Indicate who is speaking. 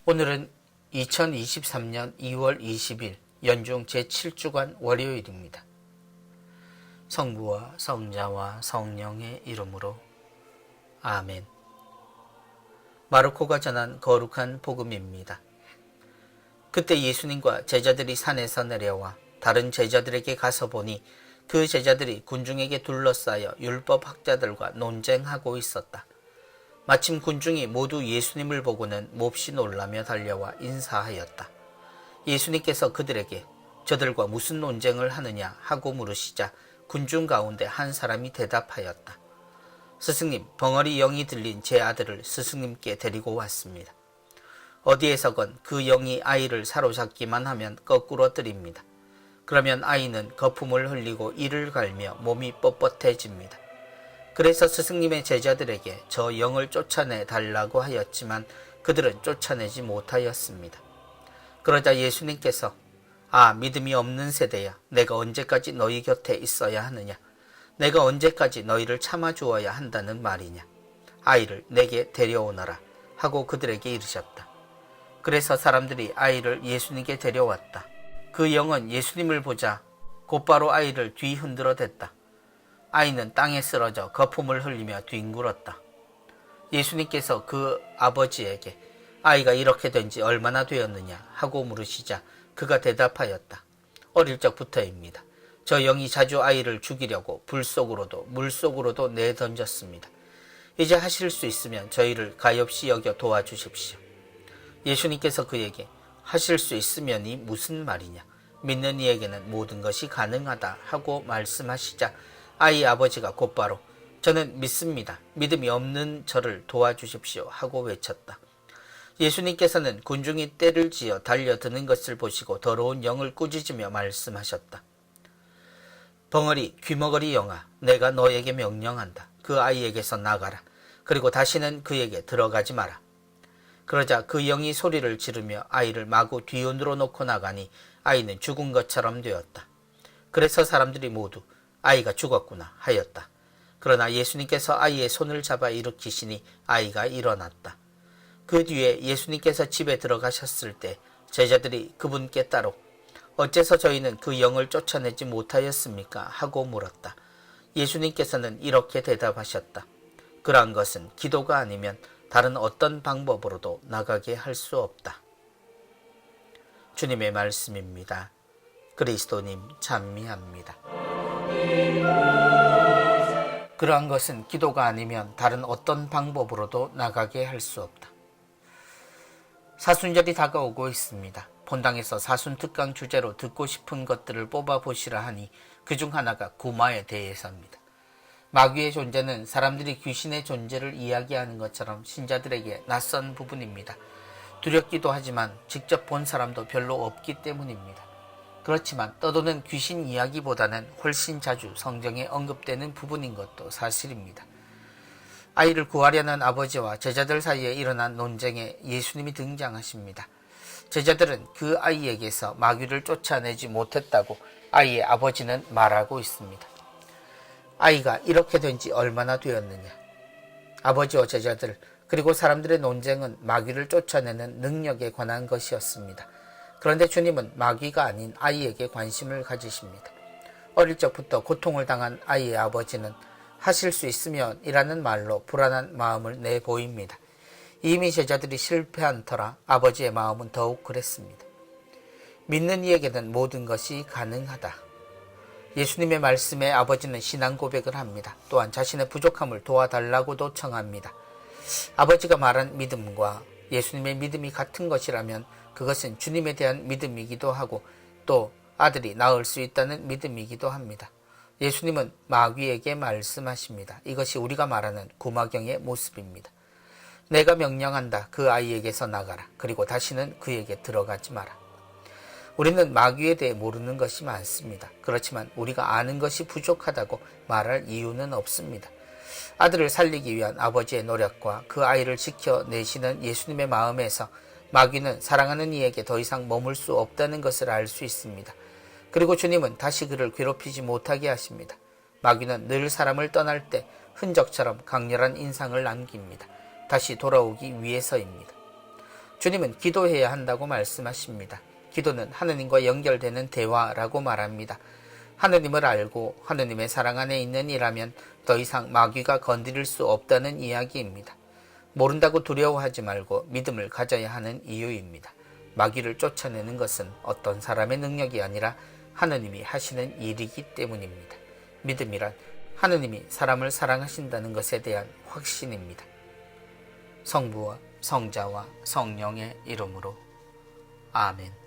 Speaker 1: 오늘은 2023년 2월 20일 연중 제7주간 월요일입니다. 성부와 성자와 성령의 이름으로 아멘. 마르코가 전한 거룩한 복음입니다. 그때 예수님과 제자들이 산에서 내려와 다른 제자들에게 가서 보니 그 제자들이 군중에게 둘러싸여 율법학자들과 논쟁하고 있었다. 마침 군중이 모두 예수님을 보고는 몹시 놀라며 달려와 인사하였다. 예수님께서 그들에게 저들과 무슨 논쟁을 하느냐 하고 물으시자 군중 가운데 한 사람이 대답하였다. 스승님, 벙어리 영이 들린 제 아들을 스승님께 데리고 왔습니다. 어디에서건 그 영이 아이를 사로잡기만 하면 거꾸로 들입니다. 그러면 아이는 거품을 흘리고 이를 갈며 몸이 뻣뻣해집니다. 그래서 스승님의 제자들에게 저 영을 쫓아내 달라고 하였지만 그들은 쫓아내지 못하였습니다. 그러자 예수님께서 믿음이 없는 세대야, 내가 언제까지 너희 곁에 있어야 하느냐? 내가 언제까지 너희를 참아주어야 한다는 말이냐? 아이를 내게 데려오너라 하고 그들에게 이르셨다. 그래서 사람들이 아이를 예수님께 데려왔다. 그 영은 예수님을 보자 곧바로 아이를 뒤 흔들어 댔다. 아이는 땅에 쓰러져 거품을 흘리며 뒹굴었다. 예수님께서 그 아버지에게 아이가 이렇게 된 지 얼마나 되었느냐 하고 물으시자 그가 대답하였다. 어릴 적부터입니다. 저 영이 자주 아이를 죽이려고 불 속으로도 물 속으로도 내던졌습니다. 이제 하실 수 있으면 저희를 가엾이 여겨 도와주십시오. 예수님께서 그에게 하실 수 있으면이 무슨 말이냐? 믿는 이에게는 모든 것이 가능하다 하고 말씀하시자 아이 아버지가 곧바로 저는 믿습니다. 믿음이 없는 저를 도와주십시오 하고 외쳤다. 예수님께서는 군중이 떼를 지어 달려드는 것을 보시고 더러운 영을 꾸짖으며 말씀하셨다. 벙어리 귀머거리 영아, 내가 너에게 명령한다. 그 아이에게서 나가라. 그리고 다시는 그에게 들어가지 마라. 그러자 그 영이 소리를 지르며 아이를 마구 뒤흔들어 놓고 나가니 아이는 죽은 것처럼 되었다. 그래서 사람들이 모두 아이가 죽었구나 하였다. 그러나 예수님께서 아이의 손을 잡아 일으키시니 아이가 일어났다. 그 뒤에 예수님께서 집에 들어가셨을 때 제자들이 그분께 따로 어째서 저희는 그 영을 쫓아내지 못하였습니까? 하고 물었다. 예수님께서는 이렇게 대답하셨다. 그러한 것은 기도가 아니면 다른 어떤 방법으로도 나가게 할 수 없다. 주님의 말씀입니다. 그리스도님 찬미합니다. 그러한 것은 기도가 아니면 다른 어떤 방법으로도 나가게 할 수 없다. 사순절이 다가오고 있습니다. 본당에서 사순 특강 주제로 듣고 싶은 것들을 뽑아보시라 하니 그중 하나가 구마에 대해서입니다. 마귀의 존재는 사람들이 귀신의 존재를 이야기하는 것처럼 신자들에게 낯선 부분입니다. 두렵기도 하지만 직접 본 사람도 별로 없기 때문입니다. 그렇지만 떠도는 귀신 이야기보다는 훨씬 자주 성경에 언급되는 부분인 것도 사실입니다. 아이를 구하려는 아버지와 제자들 사이에 일어난 논쟁에 예수님이 등장하십니다. 제자들은 그 아이에게서 마귀를 쫓아내지 못했다고 아이의 아버지는 말하고 있습니다. 아이가 이렇게 된 지 얼마나 되었느냐? 아버지와 제자들 그리고 사람들의 논쟁은 마귀를 쫓아내는 능력에 관한 것이었습니다. 그런데 주님은 마귀가 아닌 아이에게 관심을 가지십니다. 어릴 적부터 고통을 당한 아이의 아버지는 하실 수 있으면 이라는 말로 불안한 마음을 내보입니다. 이미 제자들이 실패한 터라 아버지의 마음은 더욱 그랬습니다. 믿는 이에게는 모든 것이 가능하다. 예수님의 말씀에 아버지는 신앙 고백을 합니다. 또한 자신의 부족함을 도와달라고도 청합니다. 아버지가 말한 믿음과 예수님의 믿음이 같은 것이라면 그것은 주님에 대한 믿음이기도 하고 또 아들이 낳을 수 있다는 믿음이기도 합니다. 예수님은 마귀에게 말씀하십니다. 이것이 우리가 말하는 구마경의 모습입니다. 내가 명령한다. 그 아이에게서 나가라. 그리고 다시는 그에게 들어가지 마라. 우리는 마귀에 대해 모르는 것이 많습니다. 그렇지만 우리가 아는 것이 부족하다고 말할 이유는 없습니다. 아들을 살리기 위한 아버지의 노력과 그 아이를 지켜내시는 예수님의 마음에서 마귀는 사랑하는 이에게 더 이상 머물 수 없다는 것을 알 수 있습니다. 그리고 주님은 다시 그를 괴롭히지 못하게 하십니다. 마귀는 늘 사람을 떠날 때 흔적처럼 강렬한 인상을 남깁니다. 다시 돌아오기 위해서입니다. 주님은 기도해야 한다고 말씀하십니다. 기도는 하느님과 연결되는 대화라고 말합니다. 하느님을 알고 하느님의 사랑 안에 있는 이라면 더 이상 마귀가 건드릴 수 없다는 이야기입니다. 모른다고 두려워하지 말고 믿음을 가져야 하는 이유입니다. 마귀를 쫓아내는 것은 어떤 사람의 능력이 아니라 하느님이 하시는 일이기 때문입니다. 믿음이란 하느님이 사람을 사랑하신다는 것에 대한 확신입니다. 성부와 성자와 성령의 이름으로 아멘.